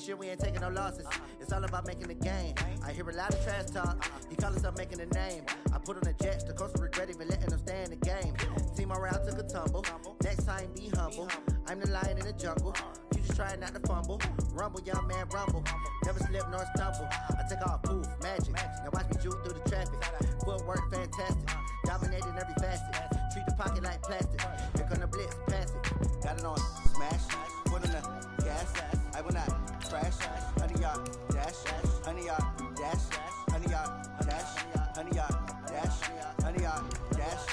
shit, we ain't taking no losses. It's all about making the game. I hear a lot of trash talk. He call himself making a name. I put on the Jets, the coach will regret even letting them stay in the game. Team around took a tumble. Next time, be humble. I'm the lion in the jungle. You just try not to fumble. Rumble, young man, rumble. Never slip nor stumble. I take off, poof, magic. Now watch me juke through the traffic. Footwork, fantastic. Dominating every facet. Treat the pocket like plastic. Here come the blitz, pass it. Got it on smash. Put in the gas. I will not crash. 100-yard dash. 100-yard dash. 100-yard dash. 100-yard dash. 100-yard dash.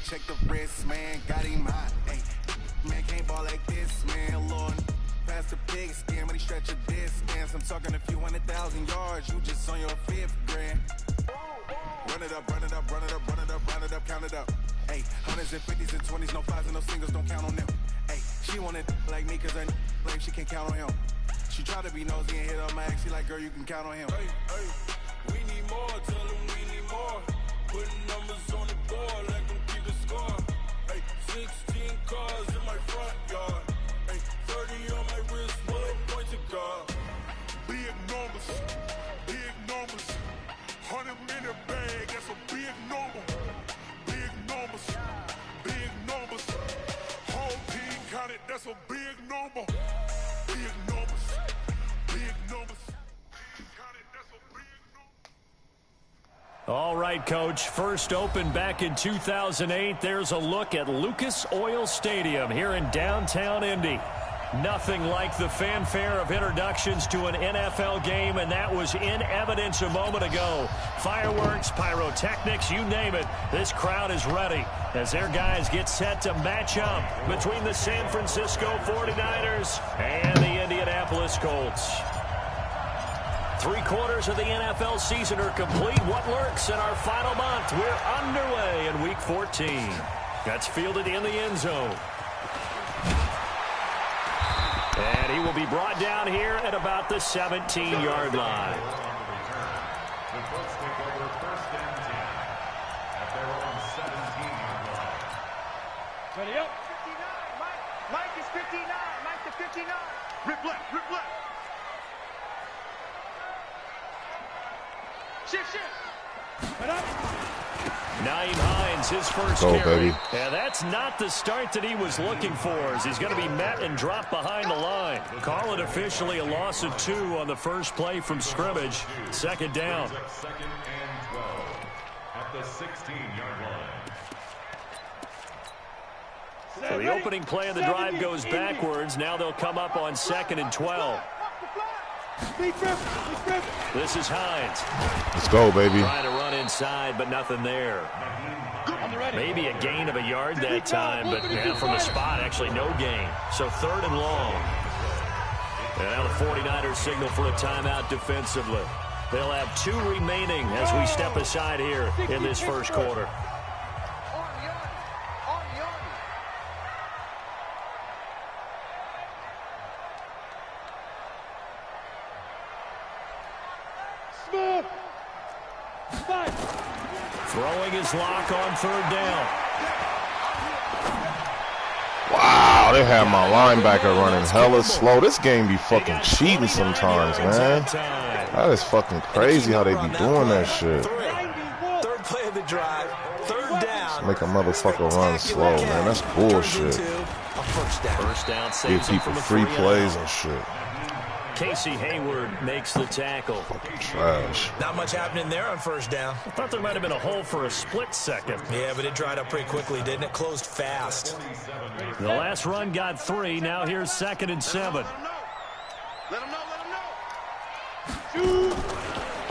Check the wrist, man, got him hot. Hey, man, can't ball like this, man. Lord, past the big skin, when he stretch a distance. I'm talking a few 100,000 yards, you just on your 5th grand. Run it up, run it up, run it up, run it up, run it up, count it up. Hey, hundreds and 50s and 20s, no 5s and no singles, don't count on them. Hey, she wanted like me, cause her blame, she can't count on him. She try to be nosy and hit up my ex, she like, girl, you can count on him. Hey, hey, we need more, tell them we need more. Putting numbers on the board like them keep the score. Hey, 16 cars in my front yard. Hey, 30 on my wrist, bullet point to God. Big numbers, 100 minute bag, that's a big number. Big numbers, whole team counted, that's a big number. Big numbers, counted, that's a big number. All right, Coach. First opened back in 2008. There's a look at Lucas Oil Stadium here in downtown Indy. Nothing like the fanfare of introductions to an NFL game, and that was in evidence a moment ago. Fireworks, pyrotechnics, you name it. This crowd is ready as their guys get set to match up between the San Francisco 49ers and the Indianapolis Colts. 3/4 of the NFL season are complete. What lurks in our final month? We're underway in Week 14. That's fielded in the end zone. And he will be brought down here at about the 17-yard line. The Colts take over 1st and 10 at their own 17-yard line. Ready up. 59. Mike is 59. Mike to 59. Rip left, rip left. Shift. Right up. Naeem Hines, his first Go, carry. baby. And that's not the start that he was looking for, as he's going to be met and dropped behind the line. Call it officially a loss of 2 on the first play from scrimmage. 2nd down. 2nd and 12 at the 16-yard line. So the opening play of the drive goes backwards. Now they'll come up on 2nd and 12. This is Hines. Let's go, baby. Trying to run inside, but nothing there. Maybe a gain of a yard that time, but from the spot, actually no gain. So 3rd and long. And now the 49ers signal for a timeout defensively. They'll have 2 remaining as we step aside here in this first quarter. Throwing his lock on 3rd down. Wow, they have my linebacker running hella slow. This game be fucking cheating sometimes, man. That is fucking crazy how they be doing that shit. 3rd play of the drive, 3rd down. Make a motherfucker run slow, man. That's bullshit. First down Give people free plays and shit. Casey Hayward makes the tackle. Trash. Not much happening there on 1st down. I thought there might have been a hole for a split second. Yeah, but it dried up pretty quickly, didn't it? Closed fast. The last run got 3. Now here's 2nd and 7. Let him know.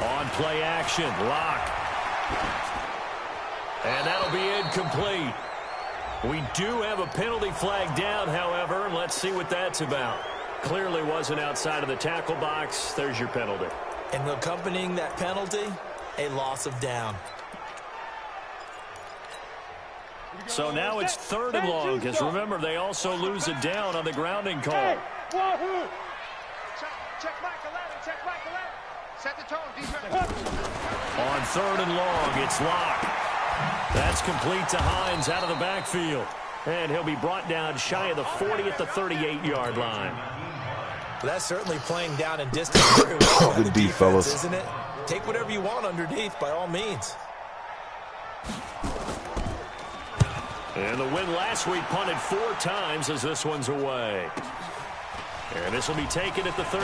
On play action, lock. And that'll be incomplete. We do have a penalty flag down, however, and let's see what that's about. Clearly wasn't outside of the tackle box. There's your penalty. And accompanying that penalty, a loss of down. So now it's 3rd and long, because remember, they also lose a down on the grounding call. Check Mike 11, check Mike 11. Set the tone, defense. On 3rd and long, it's Locke. That's complete to Hines out of the backfield. And he'll be brought down shy of the 40 at the 38-yard line. Well, that's certainly playing down in distance very well. Good D, fellas. Isn't it? Take whatever you want underneath, by all means. And the win last week punted 4 times as this one's away. And this will be taken at the 13.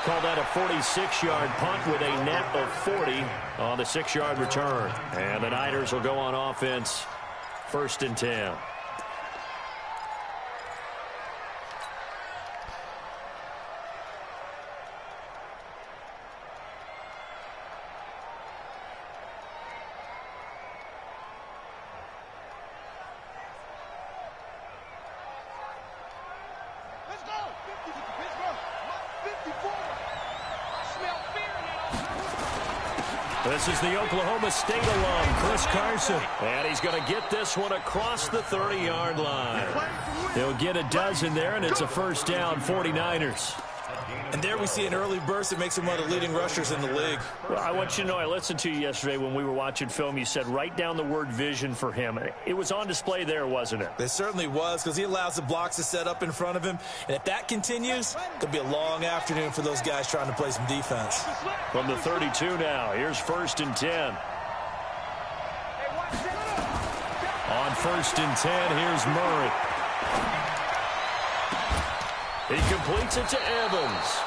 Call that a 46-yard punt with a net of 40 on the 6-yard return. And the Niners will go on offense, 1st and 10. This is the Oklahoma State alum, Chris Carson. And he's going to get this one across the 30-yard line. He'll get a dozen there, and it's a 1st down, 49ers. And there we see an early burst that makes him one of the leading rushers in the league. Well, I want you to know, I listened to you yesterday when we were watching film. You said write down the word vision for him. It was on display there, wasn't it? It certainly was, because he allows the blocks to set up in front of him. And if that continues, it'll be a long afternoon for those guys trying to play some defense. From the 32 now, here's 1st and 10. On 1st and 10, here's Murray. He completes it to Evans.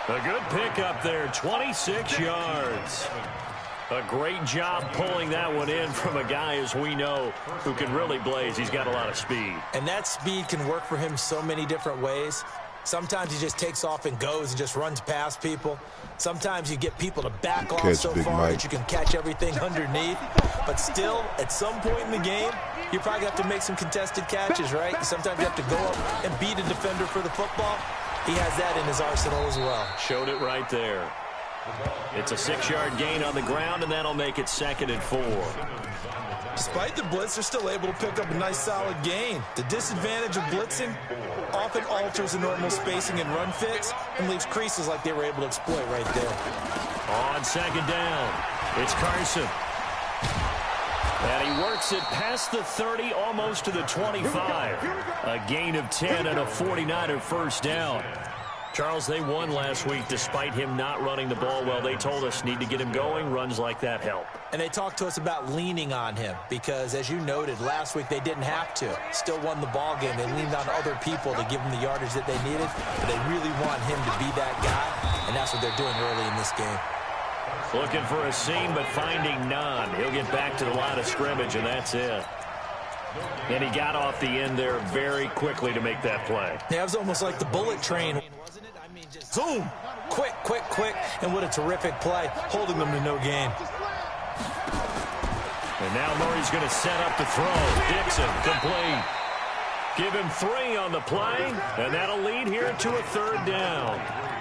A good pickup there, 26 yards. A great job pulling that one in from a guy, as we know, who can really blaze. He's got a lot of speed. And that speed can work for him so many different ways. Sometimes he just takes off and goes and just runs past people. Sometimes you get people to back off so far that you can catch everything underneath. But still, at some point in the game, you probably have to make some contested catches, right? Sometimes you have to go up and beat a defender for the football. He has that in his arsenal as well. Showed it right there. It's a 6-yard gain on the ground, and that'll make it 2nd and 4. Despite the blitz, they're still able to pick up a nice solid gain. The disadvantage of blitzing often alters the normal spacing and run fits and leaves creases like they were able to exploit right there. On 2nd down, it's Carson. And he works it past the 30, almost to the 25. A gain of 10 and a 49er 1st down. Charles, they won last week despite him not running the ball well. They told us need to get him going. Runs like that help. And they talked to us about leaning on him because, as you noted, last week they didn't have to. Still won the ball game. They leaned on other people to give them the yardage that they needed. But they really want him to be that guy, and that's what they're doing early in this game. Looking for a seam, but finding none. He'll get back to the line of scrimmage, and that's it. And he got off the end there very quickly to make that play. Yeah, it was almost like the bullet train, wasn't it? I mean, just zoom, quick, quick, quick, and what a terrific play, holding them to no gain. And now Murray's going to set up the throw. Dixon, complete. Give him 3 on the play, and that'll lead here to a 3rd down.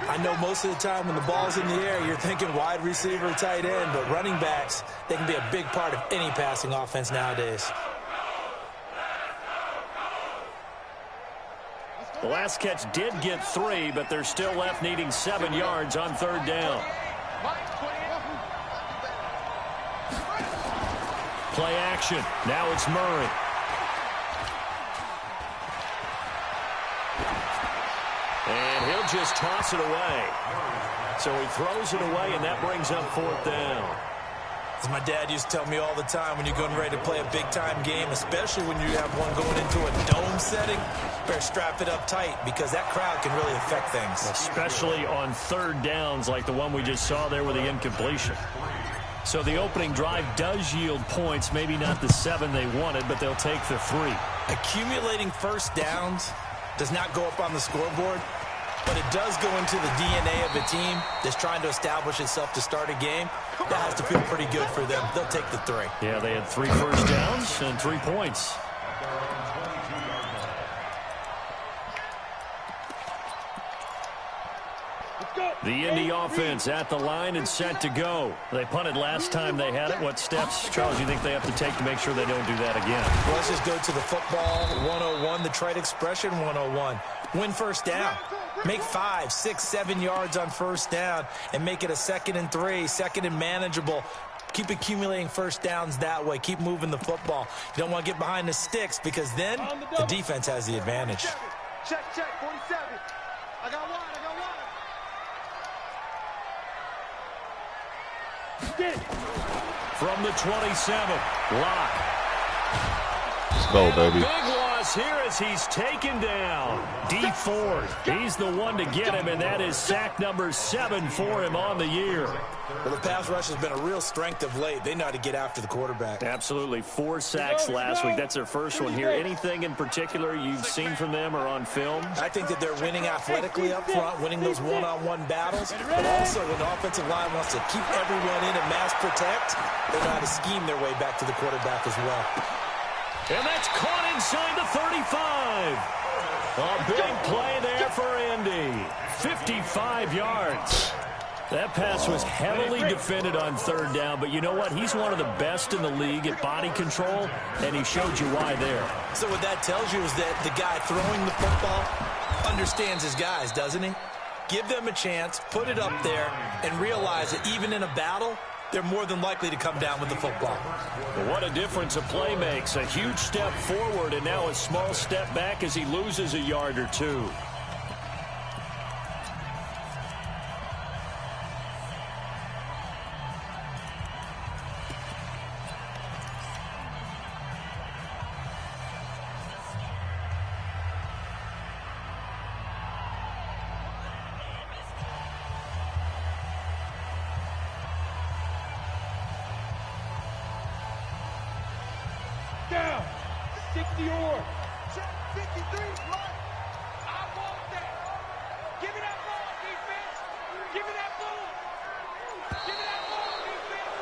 I know most of the time when the ball's in the air, you're thinking wide receiver, tight end, but running backs, they can be a big part of any passing offense nowadays. The last catch did get 3, but they're still left needing 7 yards on 3rd down. Play action. Now it's Murray. And he'll just toss it away. So he throws it away, and that brings up 4th down. As my dad used to tell me all the time, when you're getting ready to play a big-time game, especially when you have one going into a dome setting, better strap it up tight because that crowd can really affect things. Especially on 3rd downs like the one we just saw there with the incompletion. So the opening drive does yield points, maybe not the 7 they wanted, but they'll take the 3. Accumulating first downs does not go up on the scoreboard, but it does go into the DNA of a team that's trying to establish itself to start a game. That has to feel pretty good for them. They'll take the 3. Yeah, they had 3 first downs and 3 points. The Indy offense at the line and set to go. They punted last time they had it. What steps, Charles, you think they have to take to make sure they don't do that again? Well, let's just go to the football 101, the trade expression 101. Win first down. Make 5, 6, 7 yards on first down and make it a 2nd and 3, 2nd and manageable. Keep accumulating first downs that way. Keep moving the football. You don't want to get behind the sticks because then the defense has the advantage. Check, 47. I got one. From the 27, Locke. Let's go, baby. Big loss here as he's taken down. D. Ford, he's the one to get him, and that is sack number 7 for him on the year. Well, the pass rush has been a real strength of late. They know how to get after the quarterback. Absolutely. 4 sacks last week. That's their first one here. Anything in particular you've seen from them or on film? I think that they're winning athletically up front, winning those one-on-one battles, but also when the offensive line wants to keep everyone in and mass protect, they know how to scheme their way back to the quarterback as well. And that's caught inside the 35. A big play there for Indy. 55 yards. That pass was heavily defended on 3rd down, but you know what? He's one of the best in the league at body control, and he showed you why there. So what that tells you is that the guy throwing the football understands his guys, doesn't he? Give them a chance, put it up there, and realize that even in a battle, they're more than likely to come down with the football. What a difference a play makes. A huge step forward and now a small step back as he loses a yard or 2. Down. 60 or. Check 53, Mike. I want that. Give me that ball, defense. Give me that ball. Give me that ball, defense.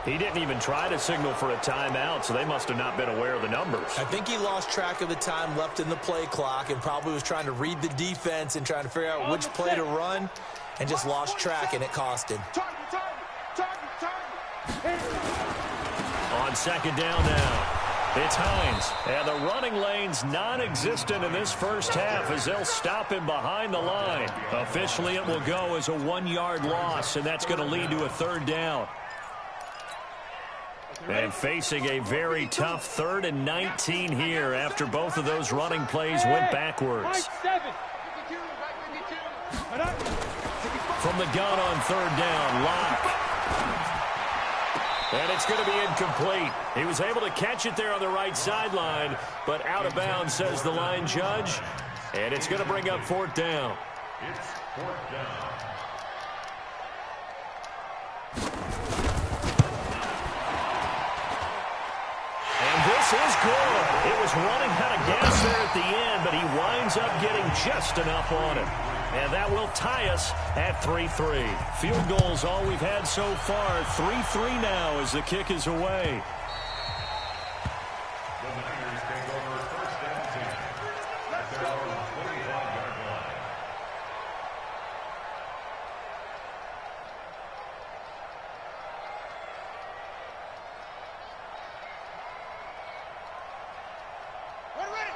He didn't even try to signal for a timeout, so they must have not been aware of the numbers. I think he lost track of the time left in the play clock and probably was trying to read the defense and trying to figure out which play to run and just lost track, and it cost him. Target. On 2nd down now, it's Hines. And the running lane's non-existent in this first half as they'll stop him behind the line. Officially, it will go as a 1-yard loss, and that's going to lead to a 3rd down. And facing a very tough 3rd and 19 here after both of those running plays went backwards. From the gun on 3rd down, Locke. And it's going to be incomplete. He was able to catch it there on the right sideline, but out of bounds, says the line judge. And it's going to bring up 4th down. It's 4th down. And this is good. It was running out of gas there at the end, but he winds up getting just enough on it. And that will tie us at 3-3. Field goals all we've had so far. 3-3 now as the kick is away. The Niners take over 1st and 10 at their own 25-yard line.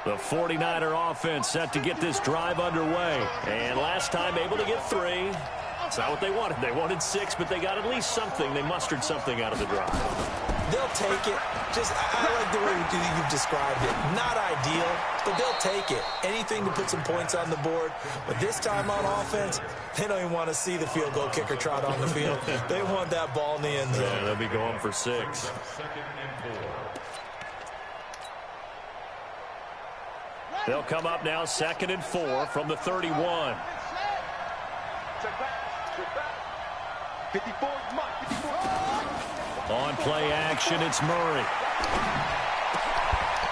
The 49er offense set to get this drive underway. And last time able to get 3. It's not what they wanted. They wanted 6, but they got at least something. They mustered something out of the drive. They'll take it. I like the way you've described it. Not ideal, but they'll take it. Anything to put some points on the board. But this time on offense, they don't even want to see the field goal kicker trot on the field. They want that ball in the end zone. Yeah, they'll be going for 6. They'll come up now 2nd and 4 from the 31. 54. On play action, it's Murray.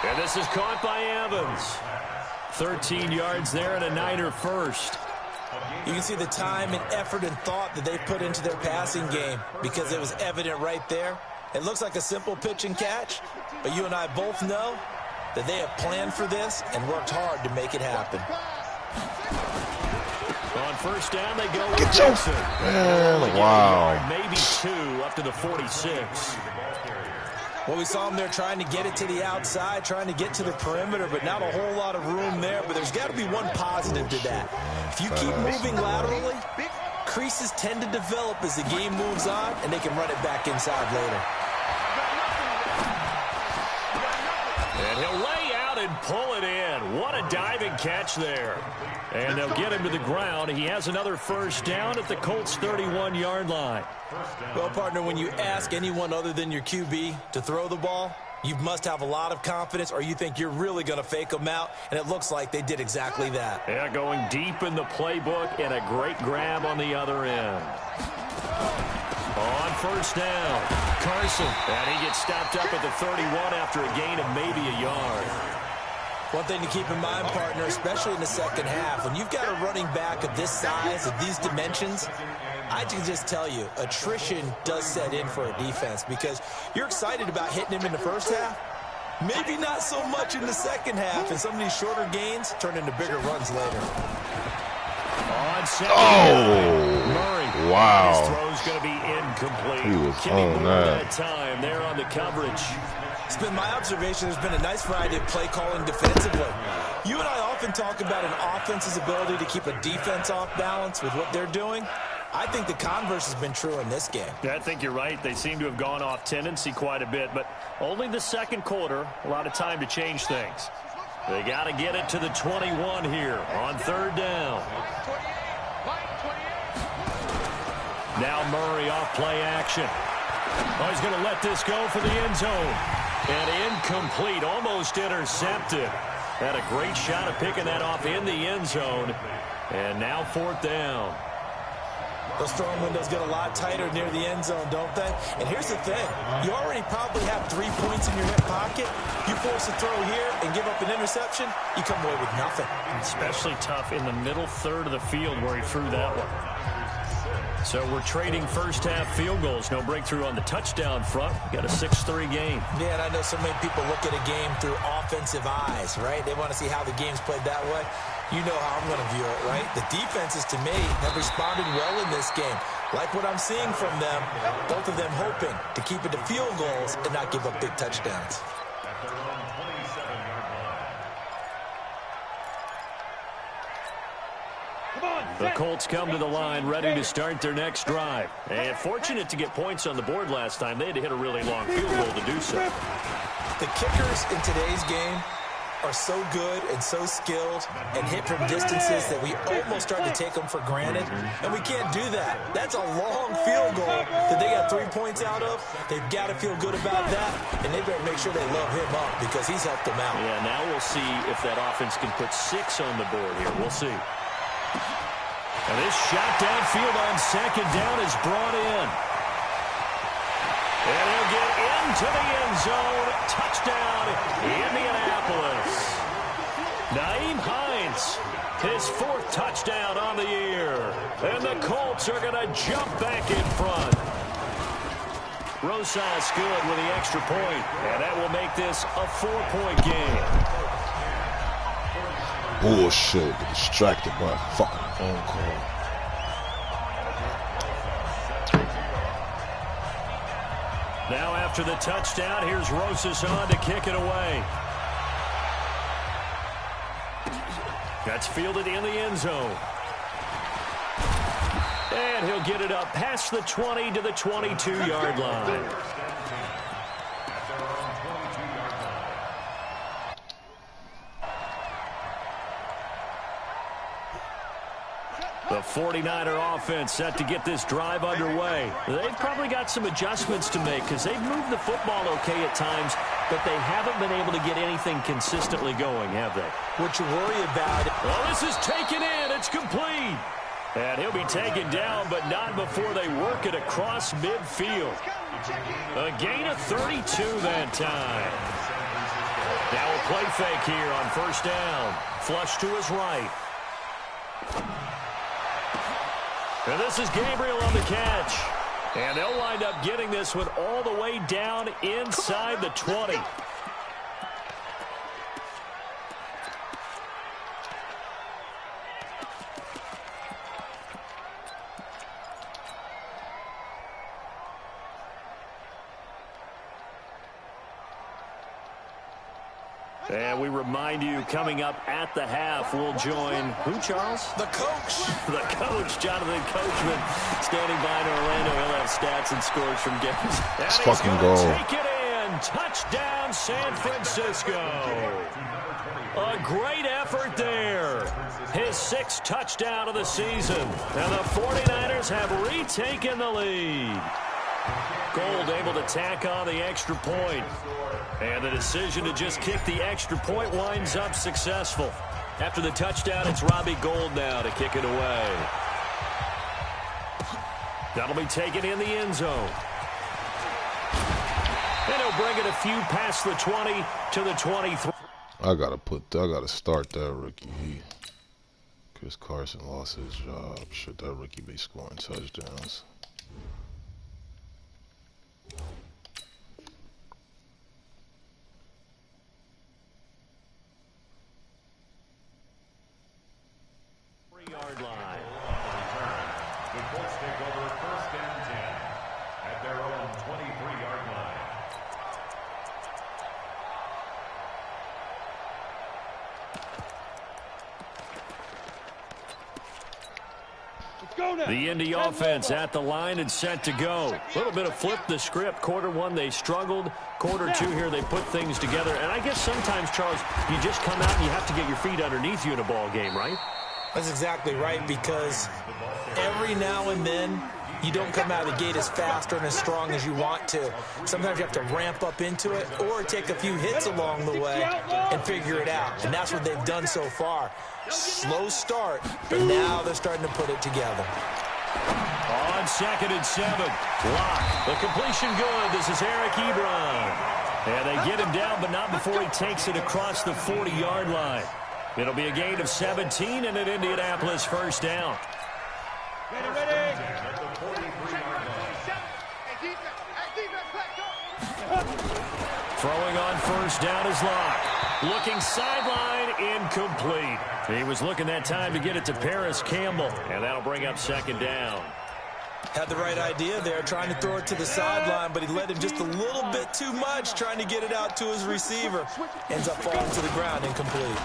And this is caught by Evans. 13 yards there and a Niner first. You can see the time and effort and thought that they put into their passing game because it was evident right there. It looks like a simple pitch and catch, but you and I both know that they have planned for this and worked hard to make it happen. On first down, they go with Jackson. Man, wow. Maybe 2 up to the 46. Well, we saw them there trying to get it to the outside, trying to get to the perimeter, but not a whole lot of room there. But there's got to be one positive to that. If you keep moving laterally, creases tend to develop as the game moves on, and they can run it back inside later. And he'll lay out and pull it in. What a diving catch there. And they'll get him to the ground. He has another first down at the Colts' 31-yard line. Well, partner, when you ask anyone other than your QB to throw the ball, you must have a lot of confidence or you think you're really going to fake them out, and it looks like they did exactly that. Yeah, going deep in the playbook and a great grab on the other end. On first down, Carson. And he gets stopped up at the 31 after a gain of maybe a yard. One thing to keep in mind, partner, especially in the second half, when you've got a running back of this size, of these dimensions, I can just tell you, attrition does set in for a defense because you're excited about hitting him in the first half. Maybe not so much in the second half, and some of these shorter gains turn into bigger runs later. On second down, Murray. Wow. His throw's going to be incomplete. He was Kenny on Moore that time there on the coverage. It's been my observation there's been a nice variety of play calling defensively. You and I often talk about an offense's ability to keep a defense off balance with what they're doing. I think the converse has been true in this game. Yeah, I think you're right. They seem to have gone off tendency quite a bit, but only the second quarter, a lot of time to change things. They got to get it to the 21 here on third down. Now Murray off play action. Oh, he's going to let this go for the end zone. And incomplete, almost intercepted. Had a great shot at picking that off in the end zone. And now fourth down. Those throwing windows get a lot tighter near the end zone, don't they? And here's the thing. You already probably have 3 points in your hip pocket. You force a throw here and give up an interception, you come away with nothing. Especially tough in the middle third of the field where he threw that one. So we're trading first half field goals. No breakthrough on the touchdown front. Got a 6-3 game. Yeah, and I know so many people look at a game through offensive eyes, right? They want to see how the game's played that way. You know how I'm going to view it, right? The defenses, to me, have responded well in this game. Like what I'm seeing from them, both of them hoping to keep it to field goals and not give up big touchdowns. The Colts come to the line ready to start their next drive. And fortunate to get points on the board last time. They had to hit a really long field goal to do so. The kickers in today's game are so good and so skilled and hit from distances that we almost start to take them for granted. And we can't do that. That's a long field goal that they got 3 points out of. They've got to feel good about that, and they better make sure they love him up because he's helped them out. Yeah, now we'll see if that offense can put 6 on the board here. We'll see. And this shot downfield on second down is brought in. And he'll get into the end zone. Touchdown, Indianapolis. Naeem Hines, his 4th touchdown on the year. And the Colts are going to jump back in front. Rosas good with the extra point. And that will make this a 4-point game. Bullshit. Distracted by a fucking phone call. Now after the touchdown, here's Rosas on to kick it away. That's fielded in the end zone. And he'll they'll get it up past the 20 to the 22-yard line. The 49er offense set to get this drive underway. They've probably got some adjustments to make because they've moved the football okay at times, but they haven't been able to get anything consistently going, have they? What you worry about? Well, this is taken in. It's complete. And he'll be taken down, but not before they work it across midfield. A gain of 32 that time. Now a play fake here on first down. Flush to his right. And this is Gabriel on the catch. And they'll wind up getting this one all the way down inside the 20. And we remind you, coming up at the half, we'll join who, Charles? The coach. The coach, Jonathan Coachman, standing by in Orlando. He'll have stats and scores from games. Let's fucking go. Take it in. Touchdown, San Francisco. A great effort there. His 6th touchdown of the season. And the 49ers have retaken the lead. Gold able to tack on the extra point. And the decision to just kick the extra point winds up successful. After the touchdown, it's Robbie Gould now to kick it away. That'll be taken in the end zone. And he'll bring it a few past the 20 to the 23. I gotta start that rookie. Chris Carson lost his job. Should that rookie be scoring touchdowns? Yard line. The Colts take over first and 10 at their own 23-yard line. The Indy offense at the line and set to go. A little bit of flip the script. Quarter 1, they struggled. Quarter 2 here, they put things together. And I guess sometimes, Charles, you just come out and you have to get your feet underneath you in a ball game, right? That's exactly right, because every now and then you don't come out of the gate as fast or as strong as you want to. Sometimes you have to ramp up into it or take a few hits along the way and figure it out. And that's what they've done so far. Slow start, but now they're starting to put it together. On 2nd and 7, Locke. The completion good. This is Eric Ebron. And they get him down, but not before he takes it across the 40-yard line. It'll be a gain of 17 and an Indianapolis first down. Ready. Throwing on first down is Locke. Looking sideline, incomplete. He was looking that time to get it to Paris Campbell, and that'll bring up 2nd down. Had the right idea there, trying to throw it to the sideline, but he led him just a little bit too much, trying to get it out to his receiver. Ends up falling to the ground, incomplete.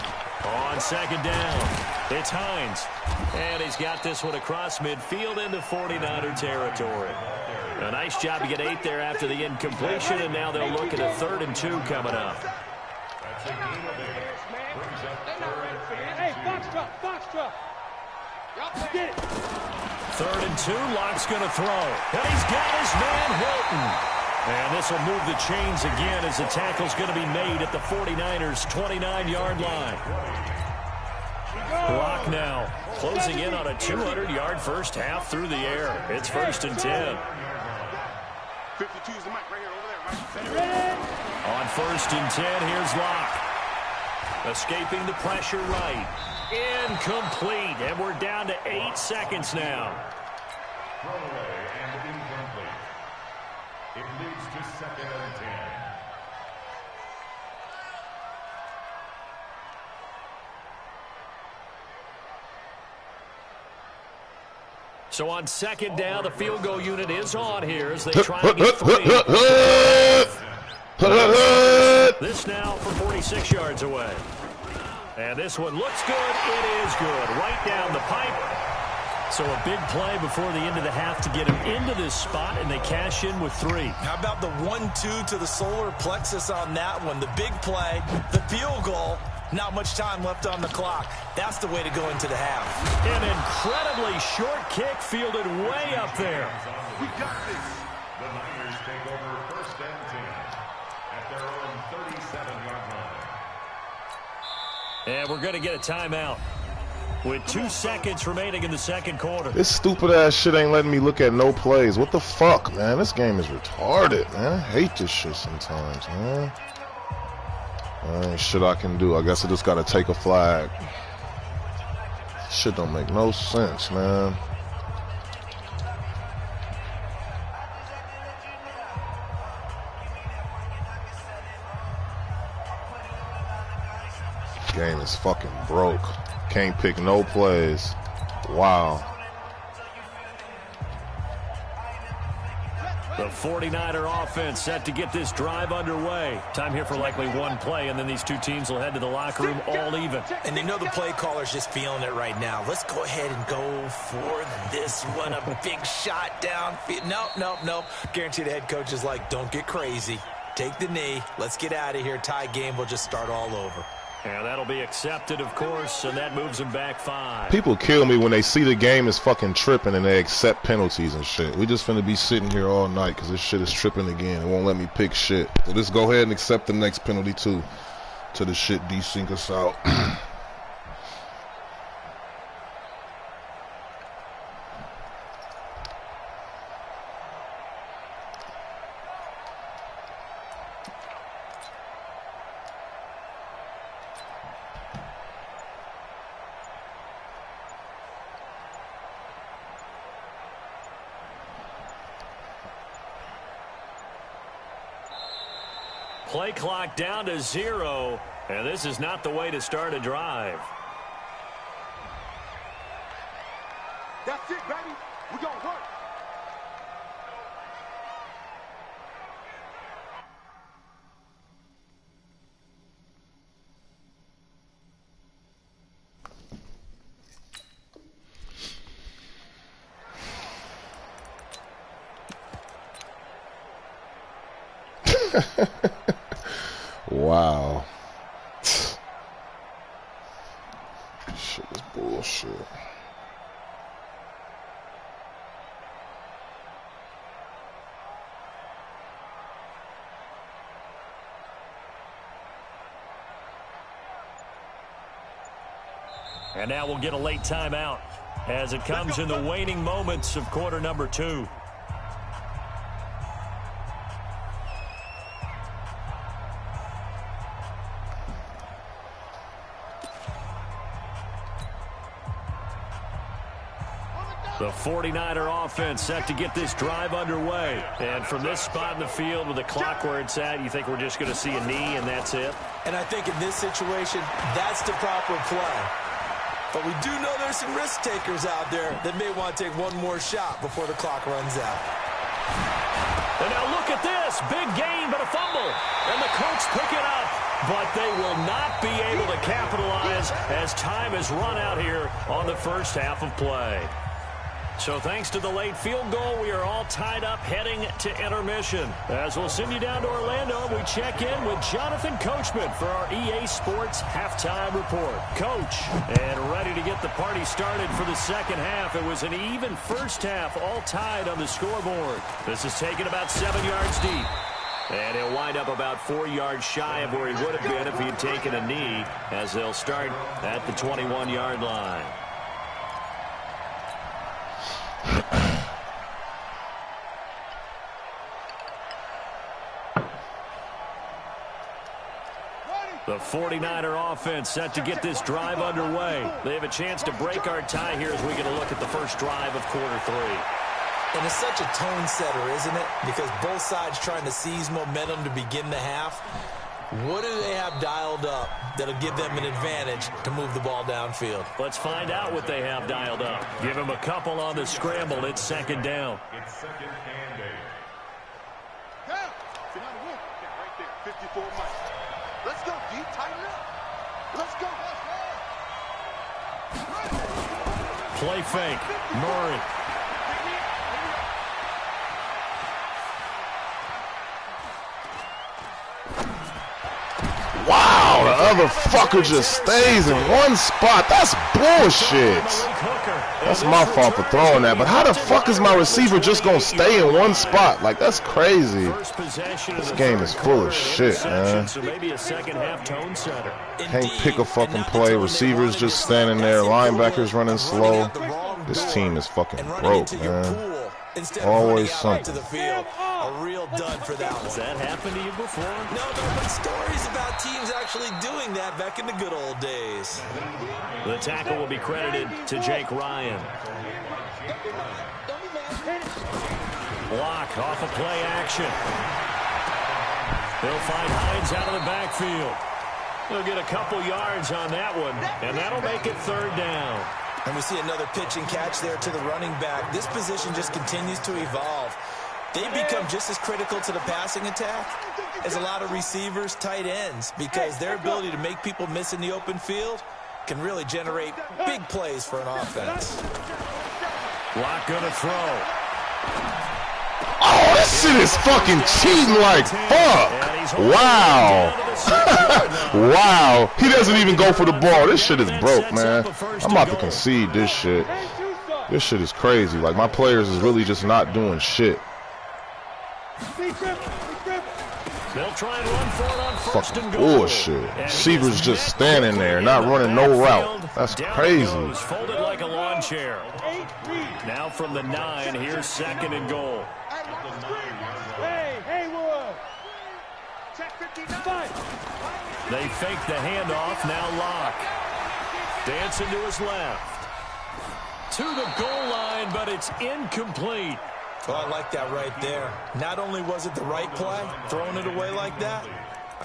On 2nd down, it's Hines. And he's got this one across midfield into 49er territory. A nice job to get 8 there after the incompletion, and now they'll look at a 3rd and 2 coming up. Hey, box truck. Get it. 3rd and 2, Locke's going to throw. And he's got his man Hilton. And this will move the chains again as the tackle's going to be made at the 49ers' 29-yard line. Locke now closing in on a 200-yard first half through the air. It's 1st and 10. 52's the mic right here over there, right? On 1st and 10, here's Locke. Escaping the pressure right. Incomplete. And we're down to 8 seconds now. Throwaway and incomplete. It leads to 2nd and 10. So on 2nd down, the field goal unit is on here as they try to get 3. This now from 46 yards away. And this one looks good. It is good. Right down the pipe. So a big play before the end of the half to get him into this spot, and they cash in with 3. How about the 1-2 to the solar plexus on that one? The big play, the field goal, not much time left on the clock. That's the way to go into the half. An incredibly short kick fielded way up there. We got this. The Niners take over 1st and 10 at their own 37-yard line. And we're going to get a timeout with 2 seconds remaining in the second quarter. This stupid ass shit ain't letting me look at no plays. What the fuck, man? This game is retarded, man. I hate this shit sometimes, man. Ain't shit I can do. I guess I just gotta take a flag. Shit don't make no sense, man. Game is fucking broke. Can't pick no plays. Wow. The 49er offense set to get this drive underway. Time here for likely one play, and then these two teams will head to the locker room all even. And you know the play caller's just feeling it right now. Let's go ahead and go for this one. A big shot down. Nope. Guarantee the head coach is like, don't get crazy. Take the knee. Let's get out of here. Tie game. We'll just start all over. And that'll be accepted, of course, and that moves them back 5. People kill me when they see the game is fucking tripping and they accept penalties and shit. We just finna be sitting here all night because this shit is tripping again. It won't let me pick shit. So just go ahead and accept the next penalty too, till the shit desync us out. Play clock down to 0, and this is not the way to start a drive. That's it, baby. We're going to work. Wow. Shit is bullshit. And now we'll get a late timeout as it comes in the waning moments of quarter number 2. The 49er offense set to get this drive underway. And from this spot in the field with the clock where it's at, you think we're just going to see a knee and that's it? And I think in this situation, that's the proper play. But we do know there's some risk takers out there that may want to take one more shot before the clock runs out. And now look at this. Big gain, but a fumble. And the Colts pick it up. But they will not be able to capitalize as time has run out here on the first half of play. So thanks to the late field goal, we are all tied up heading to intermission. As we'll send you down to Orlando, we check in with Jonathan Coachman for our EA Sports Halftime Report. Coach, and ready to get the party started for the second half. It was an even first half, all tied on the scoreboard. This is taken about 7 yards deep. And he'll wind up about 4 yards shy of where he would have been if he had taken a knee, as they'll start at the 21-yard line. The 49er offense set to get this drive underway. They have a chance to break our tie here as we get a look at the first drive of quarter 3. And it's such a tone setter, isn't it? Because both sides trying to seize momentum to begin the half. What do they have dialed up that'll give them an advantage to move the ball downfield? Let's find out what they have dialed up. Give them a couple on the scramble. It's second down. It's second and 8. Down. Right there, 54 miles. Let's go, D. Tighten up. Let's go. Play fake. Murray. Wow, the other fucker just stays in one spot. That's bullshit. That's my fault for throwing that. But how the fuck is my receiver just going to stay in one spot? Like, that's crazy. This game is full of shit, man. Can't pick a fucking play. Receivers just standing there. Linebackers running slow. This team is fucking broke, man. Always something. A real dud for that one. Has that happened to you before? No, but stories about teams actually doing that back in the good old days. The tackle will be credited to Jake Ryan. Block off of play action. They'll find Hines out of the backfield. They'll get a couple yards on that one, and that'll make it 3rd down. And we see another pitch and catch there to the running back. This position just continues to evolve. They become just as critical to the passing attack as a lot of receivers, tight ends, because their ability to make people miss in the open field can really generate big plays for an offense. Lock gonna throw. Oh, this shit is fucking cheating like fuck. Wow. Wow. He doesn't even go for the ball. This shit is broke, man. I'm about to concede this shit. This shit is crazy. Like, my players is really just not doing shit. They'll try and run for it on first and goal. Bullshit. Receivers just standing there, not running no route. That's crazy. Folded like a lawn chair. Now from the 9, here's 2nd and goal. They fake the handoff. Now Locke. Dancing to his left. To the goal line, but it's incomplete. Well, I like that right there. Not only was it the right play, throwing it away like that,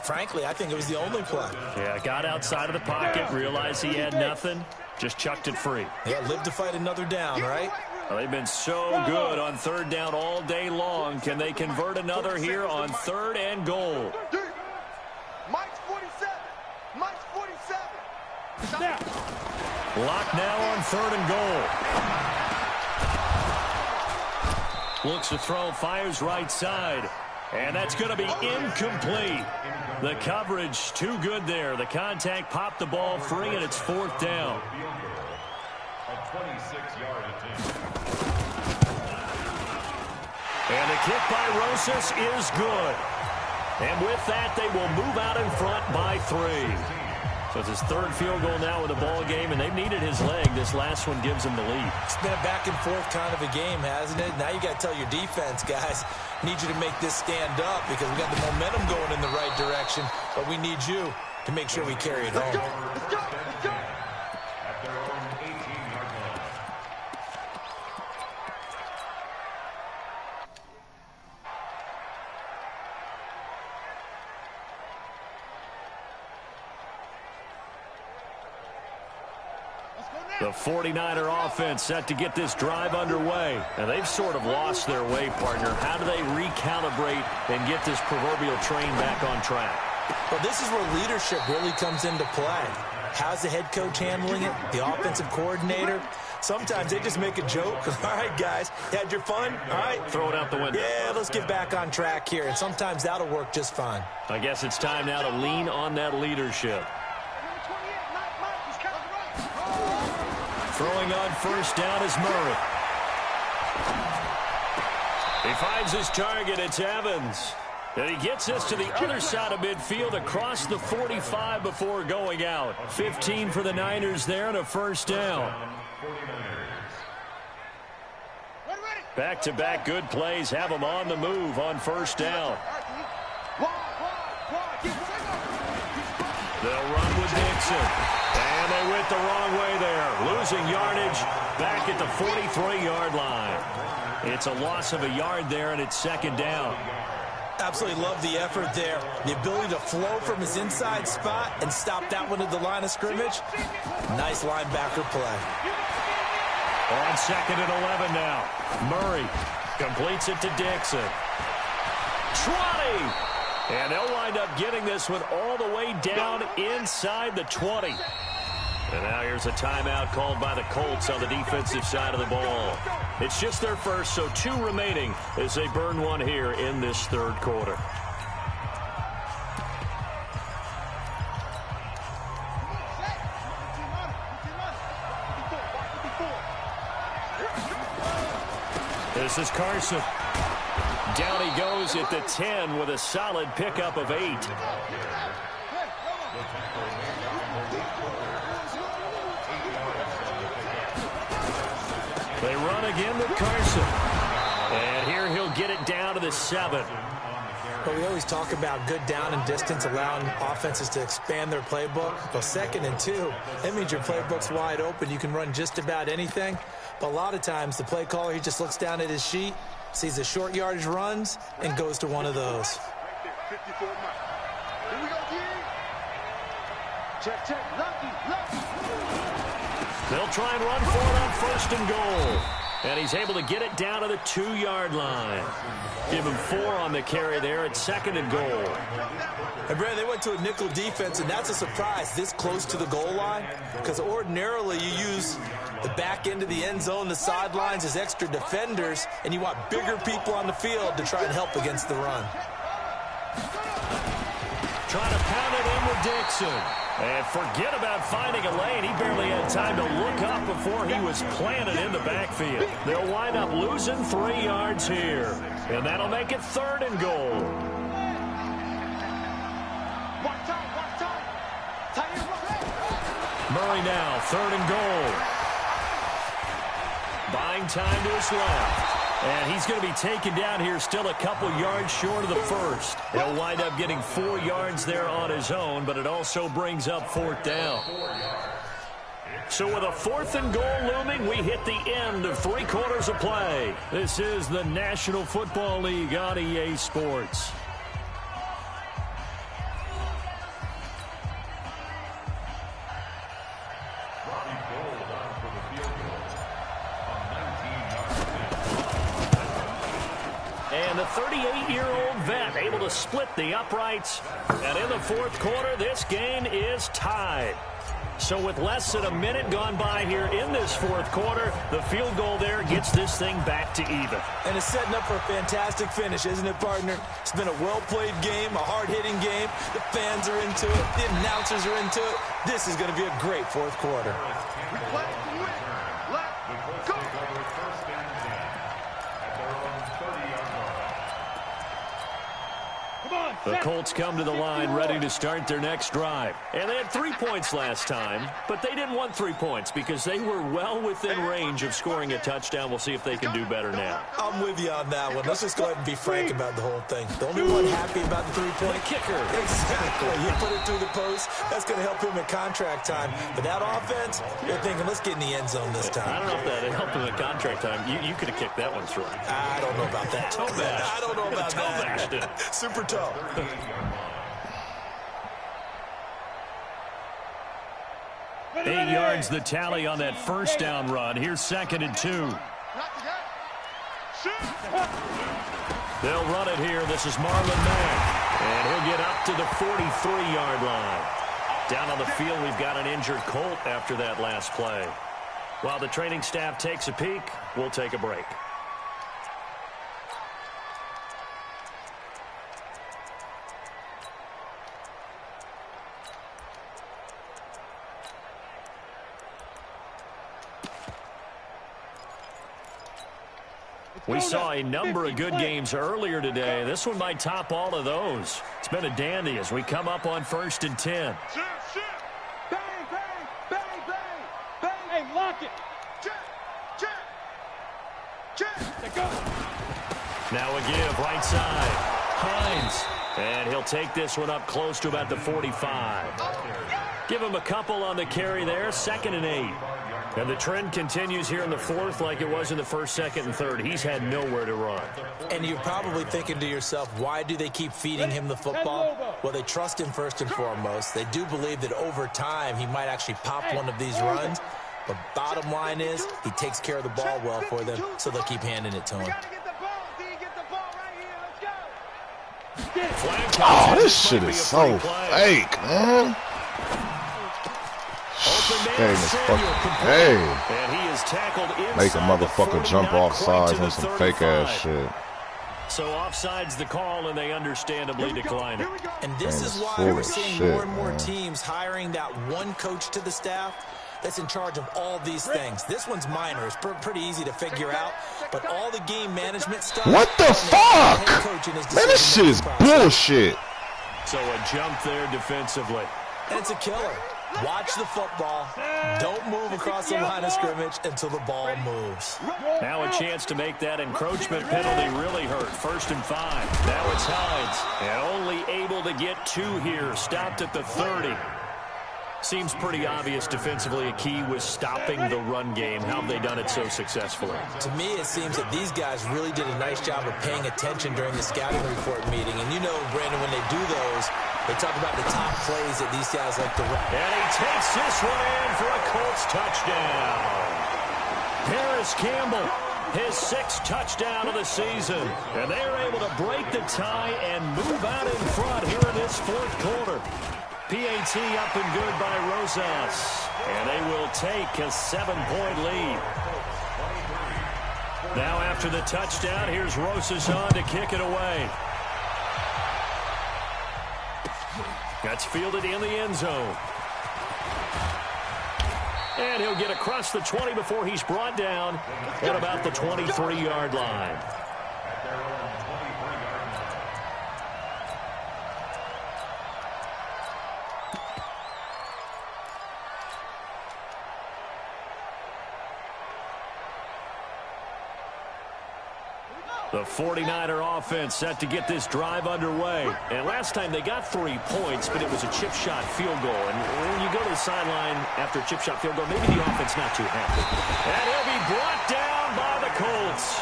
frankly, I think it was the only play. Yeah, got outside of the pocket, realized he had nothing, just chucked it free. Yeah, live to fight another down, right? Well, they've been so good on 3rd down all day long. Can they convert another here on 3rd and goal? Mike's 47. Mike's 47. Lock now on 3rd and goal. Looks to throw, fires right side. And that's going to be incomplete. The coverage too good there. The contact popped the ball free, and it's 4th down. A 26-yard attempt. And the kick by Rosas is good. And with that, they will move out in front by 3. So it's his 3rd field goal now in the ball game, and they've needed his leg. This last one gives him the lead. It's been a back-and-forth kind of a game, hasn't it? Now you got to tell your defense, guys, need you to make this stand up because we got the momentum going in the right direction, but we need you to make sure we carry it home. Let's go. At their own 18-yard line. The 49er offense set to get this drive underway. And they've sort of lost their way, partner. How do they recalibrate and get this proverbial train back on track? Well, this is where leadership really comes into play. How's the head coach handling it? The offensive coordinator? Sometimes they just make a joke. All right, guys, you had your fun? All right. Throw it out the window. Yeah, let's get back on track here. And sometimes that'll work just fine. I guess it's time now to lean on that leadership. Throwing on 1st down is Murray. He finds his target. It's Evans. And he gets this to the other side of midfield across the 45 before going out. 15 for the Niners there and a 1st down. Back-to-back good plays have them on the move on 1st down. They'll run with Dixon. And they went the wrong way there. Losing yardage back at the 43-yard line. It's a loss of a yard there, and it's 2nd down. Absolutely love the effort there. The ability to flow from his inside spot and stop that one at the line of scrimmage. Nice linebacker play. On 2nd and 11 now. Murray completes it to Dixon. Trotty! And they'll wind up getting this one all the way down inside the 20. And now here's a timeout called by the Colts on the defensive side of the ball. It's just their first, so 2 remaining as they burn one here in this third quarter. This is Carson. Down he goes at the 10 with a solid pickup of 8. They run again with Carson. And here he'll get it down to the 7. Well, we always talk about good down and distance, allowing offenses to expand their playbook. Well, 2nd and 2, that means your playbook's wide open. You can run just about anything. But a lot of times, the play caller, he just looks down at his sheet, sees the short yardage runs, and goes to one of those. They'll try and run for it on 1st and goal. And he's able to get it down to the 2-yard line. Give him 4 on the carry there at 2nd and goal. And Brad, they went to a nickel defense, and that's a surprise this close to the goal line, because ordinarily you use the back end of the end zone, the sidelines as extra defenders, and you want bigger people on the field to try and help against the run. Trying to pound it in with Dixon. And forget about finding a lane. He barely had time to look up before he was planted in the backfield. They'll wind up losing 3 yards here. And that'll make it 3rd and goal. Murray now, 3rd and goal. Buying time to his left. And he's going to be taken down here still a couple yards short of the 1st. He'll wind up getting 4 yards there on his own, but it also brings up 4th down. So with a 4th and goal looming, we hit the end of 3 quarters of play. This is the National Football League on EA Sports. And the 38-year-old vet able to split the uprights. And in the 4th quarter, this game is tied. So with less than a minute gone by here in this 4th quarter, the field goal there gets this thing back to even. And it's setting up for a fantastic finish, isn't it, partner? It's been a well-played game, a hard-hitting game. The fans are into it. The announcers are into it. This is going to be a great 4th quarter. The Colts come to the line ready to start their next drive. And they had 3 points last time, but they didn't want 3 points because they were well within range of scoring a touchdown. We'll see if they can do better now. I'm with you on that one. Let's just go ahead and be frank about the whole thing. The only one happy about the 3-point kicker. Exactly. You put it through the post. That's going to help him at contract time. But that offense, you're thinking, let's get in the end zone this time. I don't know if that helped him at contract time. You could have kicked that one through. I don't know about that. Toe bash. I don't know about that. Super toe. 8 yards the tally on that 1st down run. Here's 2nd and 2. They'll run it here. This is Marlon Mack. And he'll get up to the 43-yard line. Down on the field, we've got an injured Colt after that last play. While the training staff takes a peek, we'll take a break. We saw a number of good games earlier today. This one might top all of those. It's been a dandy as we come up on 1st and 10. Bang, bang, bang, bang, bang. Hey, lock it. Check. Go. Now a give, right side. Hines. And he'll take this one up close to about the 45. Give him a couple on the carry there. 2nd and 8. And the trend continues here in the 4th like it was in the 1st, 2nd, and 3rd. He's had nowhere to run. And you're probably thinking to yourself, why do they keep feeding him the football? Well, they trust him first and foremost. They do believe that over time he might actually pop one of these runs. But bottom line is he takes care of the ball well for them, so they'll keep handing it to him. Oh, this shit is so fake, man. Open game is fucking. Hey. And he is tackled inside. Make a motherfucker jump off sides on some fake ass shit. So offside's the call, and they understandably decline it. And this is why we're seeing more and more teams hiring that one coach to the staff that's in charge of all these things. This one's minor. It's pretty easy to figure out. But all the game management stuff. What the fuck? Man, this shit is bullshit. So a jump there defensively. And it's a killer. Watch the football. Don't move across the line of scrimmage until the ball moves. Now a chance to make that encroachment penalty really hurt. 1st and 5. Now it's Hines. And only able to get 2 here. Stopped at the 30. Seems pretty obvious defensively a key was stopping the run game. How have they done it so successfully? To me, it seems that these guys really did a nice job of paying attention during the scouting report meeting. And you know, Brandon, when they do those, they talk about the top plays that these guys like to run. And he takes this one in for a Colts touchdown. Paris Campbell, his 6th touchdown of the season. And they are able to break the tie and move out in front here in this 4th quarter. PAT up and good by Rosas. And they will take a 7-point lead. Now after the touchdown, here's Rosas on to kick it away. That's fielded in the end zone. And he'll get across the 20 before he's brought down at about the 23-yard line. The 49er offense set to get this drive underway. And last time they got 3 points, but it was a chip shot field goal. And when you go to the sideline after a chip shot field goal, maybe the offense not too happy. And he'll be brought down by the Colts.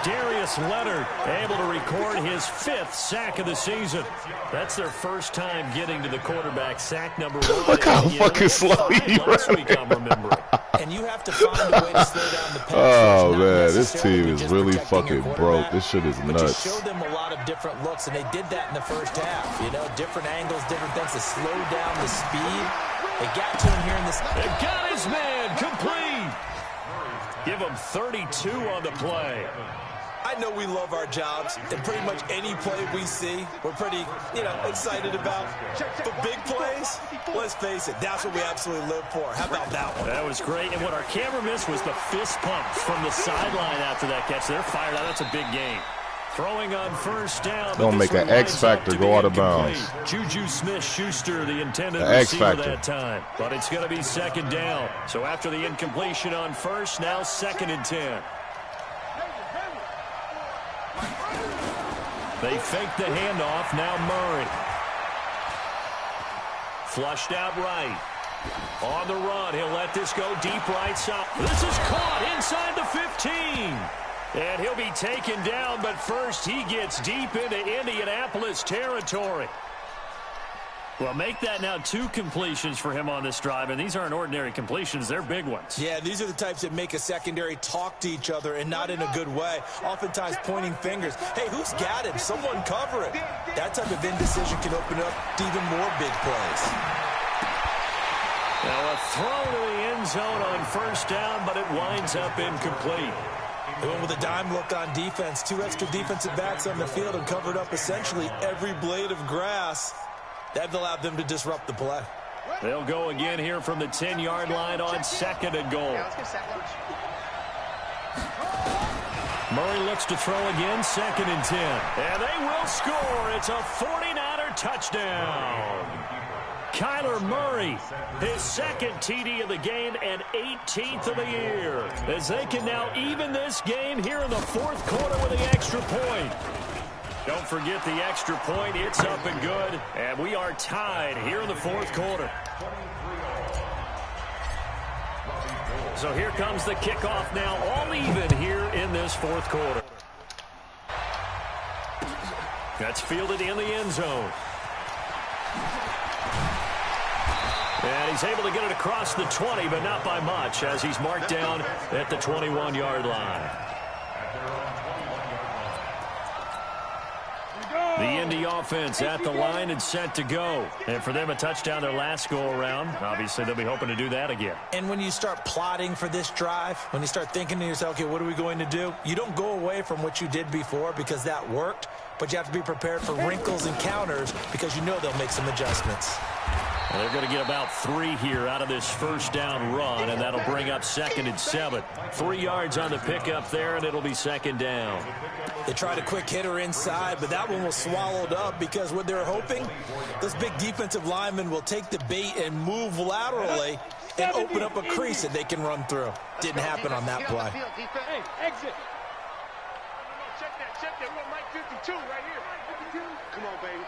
Darius Leonard able to record his 5th sack of the season. That's their first time getting to the quarterback, sack number 1. Look how fucking slow he ran. And you have to find a way to slow down the penetration. Oh, man, this team is really fucking broke. This shit is nuts. But you showed them a lot of different looks, and they did that in the first half. You know, different angles, different things to slow down the speed. They got to him here in this. They got his man complete. Give him 32 on the play. I know we love our jobs, and pretty much any play we see, we're pretty, excited about. But big plays, let's face it, that's what we absolutely live for. How about that one? That was great, and what our camera missed was the fist pump from the sideline after that catch. They're fired out. That's a big game. Throwing on 1st down. Don't make an X factor go out of bounds. Juju Smith-Schuster, the intended receiver that time. But it's going to be 2nd down. So after the incompletion on 1st, now 2nd and 10. They fake the handoff. Now Murray. Flushed out right. On the run. He'll let this go deep right side. This is caught inside the 15. And he'll be taken down, but first he gets deep into Indianapolis territory. Well, make that now 2 completions for him on this drive, and these aren't ordinary completions. They're big ones. Yeah, these are the types that make a secondary talk to each other and not in a good way. Oftentimes pointing fingers. Hey, who's got him? Someone cover it. That type of indecision can open up to even more big plays. Now a throw to the end zone on 1st down, but it winds up incomplete. They went with a dime look on defense. 2 extra defensive backs on the field and covered up essentially every blade of grass. That allowed them to disrupt the play. They'll go again here from the 10-yard line on 2nd and goal. Murray looks to throw again, 2nd and 10. And they will score. It's a 49er touchdown. Kyler Murray, his 2nd TD of the game and 18th of the year. As they can now even this game here in the 4th quarter with the extra point. Don't forget the extra point. It's up and good. And we are tied here in the 4th quarter. So here comes the kickoff now, all even here in this 4th quarter. That's fielded in the end zone. And he's able to get it across the 20, but not by much, as he's marked down at the 21-yard line. The Indy offense at the line and set to go. And for them, a touchdown their last go-around. Obviously, they'll be hoping to do that again. And when you start plotting for this drive, when you start thinking to yourself, okay, what are we going to do? You don't go away from what you did before because that worked, but you have to be prepared for wrinkles and counters because you know they'll make some adjustments. And they're going to get about 3 here out of this first down run, and that'll bring up 2nd and 7. 3 yards on the pickup there, and it'll be 2nd down. They tried a quick hitter inside, but that one was swallowed up because what they're hoping, this big defensive lineman will take the bait and move laterally and open up a crease that they can run through. Didn't happen on that play. Hey, exit. Check that. We got Mike 52 right here. 52. Come on, baby.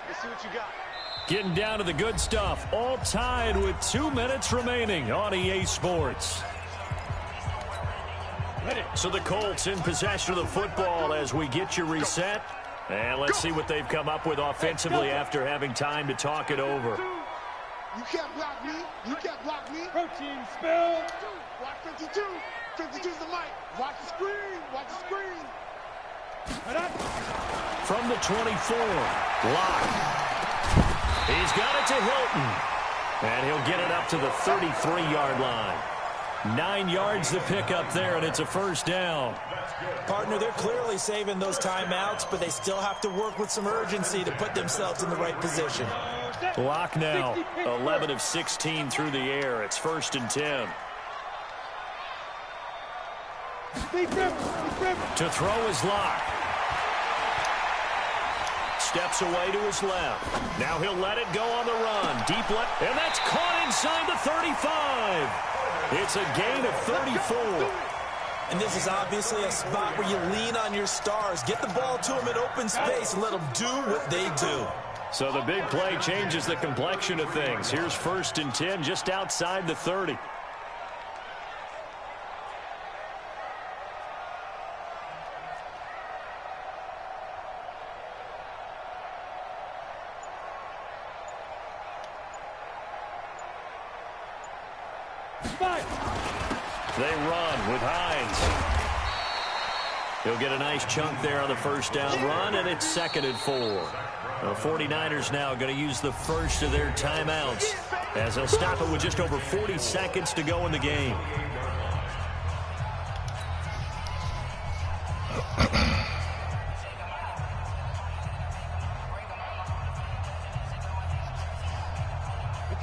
Let's see what you got. Getting down to the good stuff. All tied with 2 minutes remaining on EA Sports. So the Colts in possession of the football as we get you reset. And let's see what they've come up with offensively after having time to talk it over. You can't block me. You can't block me. Protein spill. Watch 52. 52's the mic. Watch the screen. Watch the screen. From the 24. Lock. He's got it to Hilton. And he'll get it up to the 33-yard line. 9 yards to pick up there, and it's a first down. Partner, they're clearly saving those timeouts, but they still have to work with some urgency to put themselves in the right position. Lock now, 11 of 16 through the air. It's 1st and 10. To throw is Lock. Steps away to his left. Now he'll let it go on the run. Deep left, and that's caught inside the 35. It's a gain of 34. And this is obviously a spot where you lean on your stars. Get the ball to them in open space and let them do what they do. So the big play changes the complexion of things. Here's 1st and 10 just outside the 30. They run with Hines. He'll get a nice chunk there on the first down run, and it's 2nd and 4. The 49ers now going to use the first of their timeouts as they'll stop it with just over 40 seconds to go in the game.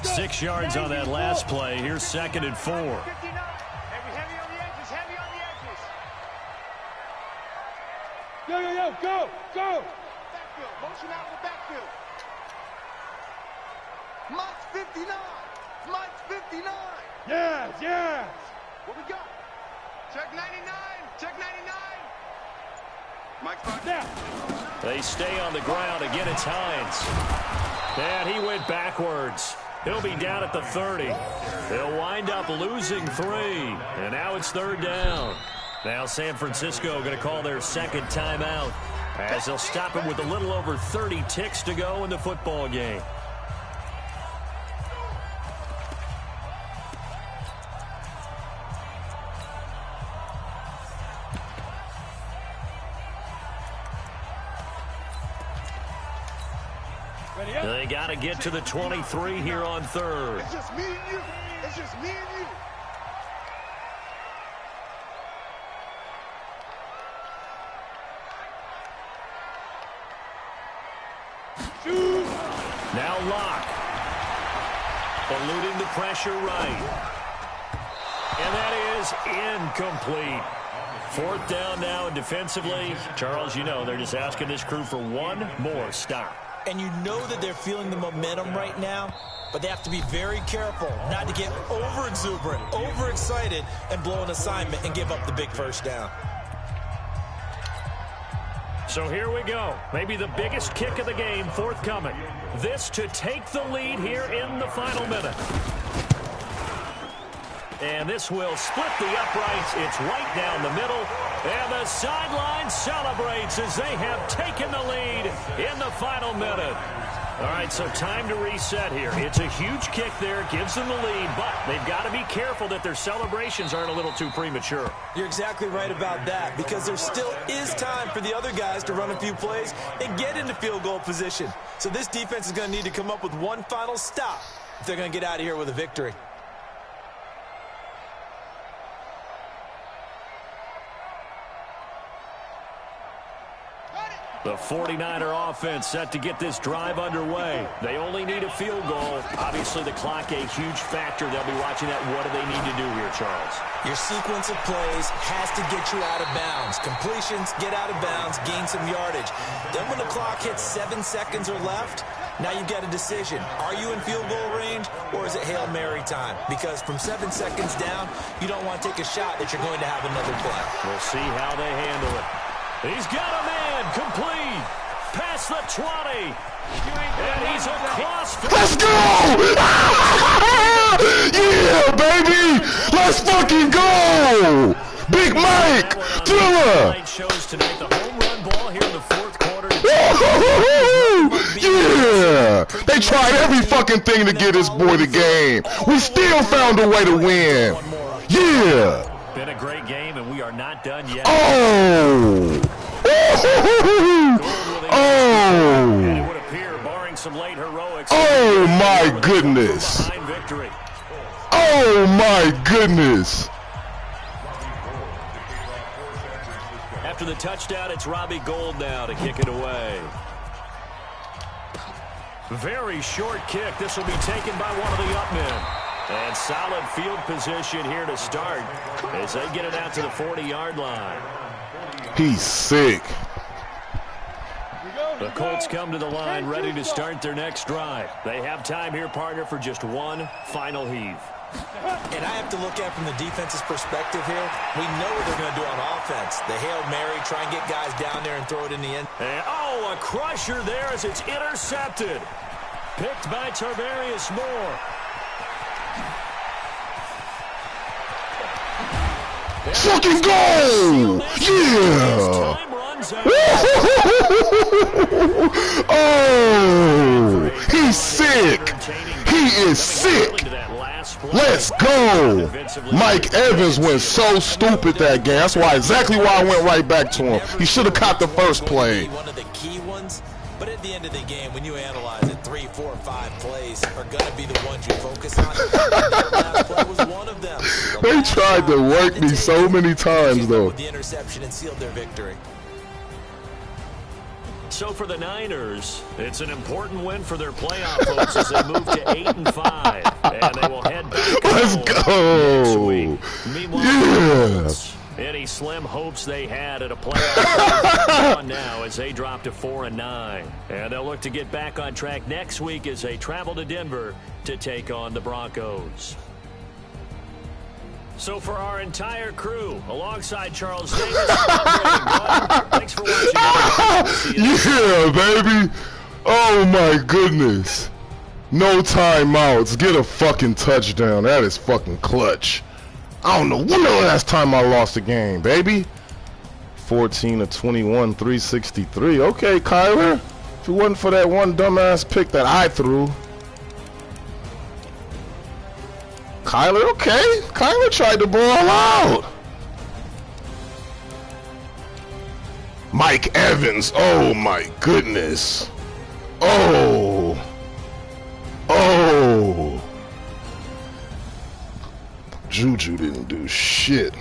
Six yards on that last play. Here's 2nd and 4. Heavy on the edges, heavy on the edges. Yo, go. Backfield, motion out of the backfield. Mike's 59. Mike's 59. Yes. What we got? Check 99. Check 99. Mike's back now. They stay on the ground. Again, it's Hines. And he went backwards. He'll be down at the 30. They'll wind up losing 3. And now it's 3rd down. Now San Francisco going to call their 2nd timeout as they'll stop him with a little over 30 ticks to go in the football game. They got to get to the 23 here on 3rd. It's just me and you. It's just me and you. Now Lock. Eluding the pressure right. And that is incomplete. 4th down now, and defensively, Charles, you know, they're just asking this crew for one more stop. And you know that they're feeling the momentum right now, but they have to be very careful not to get over-exuberant, overexcited, and blow an assignment and give up the big first down. So here we go. Maybe the biggest kick of the game forthcoming. This to take the lead here in the final minute. And this will split the uprights. It's right down the middle. And the sideline celebrates as they have taken the lead in the final minute. All right, so time to reset here. It's a huge kick there, gives them the lead, but they've got to be careful that their celebrations aren't a little too premature. You're exactly right about that, because there still is time for the other guys to run a few plays and get into field goal position. So this defense is going to need to come up with one final stop if they're going to get out of here with a victory. The 49er offense set to get this drive underway. They only need a field goal. Obviously, the clock a huge factor. They'll be watching that. What do they need to do here, Charles? Your sequence of plays has to get you out of bounds. Completions, get out of bounds, gain some yardage. Then when the clock hits 7 seconds or left, now you've got a decision. Are you in field goal range, or is it Hail Mary time? Because from 7 seconds down, you don't want to take a shot that you're going to have another play. We'll see how they handle it. He's got a man, complete, past the 20, and he's across. Let's go! Yeah, baby! Let's fucking go! Big Mike, Thriller. Shows tonight the home run ball here in the fourth quarter. Yeah! They tried every fucking thing to get this boy the game. We still found a way to win. Yeah! Been a great game, and we are not done yet. Oh! Oh! And it would appear, barring some late heroics. Oh my goodness! Oh my goodness! After the touchdown, it's Robbie Gould now to kick it away. Very short kick. This will be taken by one of the up men. And solid field position here to start as they get it out to the 40-yard line. He's sick. The Colts come to the line ready to start their next drive. They have time here, partner, for just one final heave. And I have to look at it from the defense's perspective here. We know what they're going to do on offense. The Hail Mary, try and get guys down there and throw it in the end. And, oh, a crusher there as it's intercepted. Picked by Tarvarius Moore. Fucking go! Yeah! Oh! He's sick! He is sick! Let's go! Mike Evans went so stupid that game. That's exactly why I went right back to him. He should have caught the first play. One of the key ones, but at the end of the game, when you analyze it, 3, 4, 5 plays are going to be the ones you focus on. That last play was one of them. They tried to work me so many times, though. The interception and sealed their victory. So for the Niners, it's an important win for their playoff hopes as they move to 8-5, and they will head back Let's go! next week. Meanwhile, Yeah! any slim hopes they had at a playoff on now as they drop to 4-9, and they'll look to get back on track next week as they travel to Denver to take on the Broncos. So for our entire crew, alongside Charles Davis, thanks for watching. Yeah, baby. Oh my goodness. No timeouts. Get a fucking touchdown. That is fucking clutch. I don't know when the last time I lost a game, baby. 14-21, 363. Okay, Kyler. If it wasn't for that one dumbass pick that I threw. Kyler, okay. Kyler tried to ball out. Mike Evans. Oh my goodness. Oh. Oh. Juju didn't do shit.